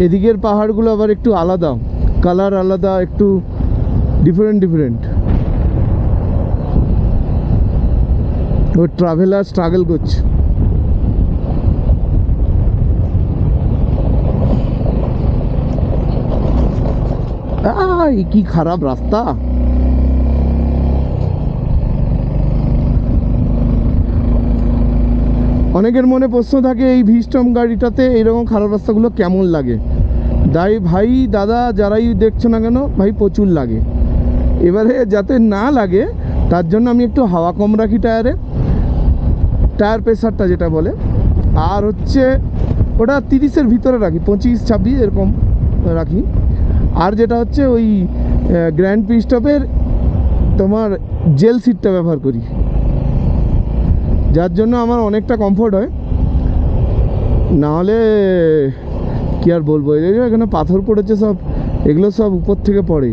এদিকের পাহাড়গুলো আবার একটু আলাদা, কালার আলাদা, একটু ডিফারেন্ট। ও ট্রাভেলার স্ট্রাগল করছে। কি খারাপ রাস্তা। অনেকের মনে প্রশ্ন থাকে এই ভিস্টম গাড়িটাতে এইরকম খারাপ রাস্তাগুলো কেমন লাগে। ভাই দাদা যারাই দেখছো না কেন ভাই, প্রচুর লাগে। এবারে যাতে না লাগে তার জন্য আমি একটু হাওয়া কম রাখি টায়ার প্রেসারটা যেটা বলে, আর হচ্ছে ওটা 30-এর ভিতরে রাখি, 25-26 এরকম রাখি। আর যেটা হচ্ছে ওই গ্র্যান্ড পিস্টপের তোমার জেল সিটটা ব্যবহার করি, যার জন্য আমার অনেকটা কমফোর্ট হয়। নাহলে কি আর বলবো, এখানে পাথর পড়েছে সব, এগুলো সব উপর থেকে পড়ে।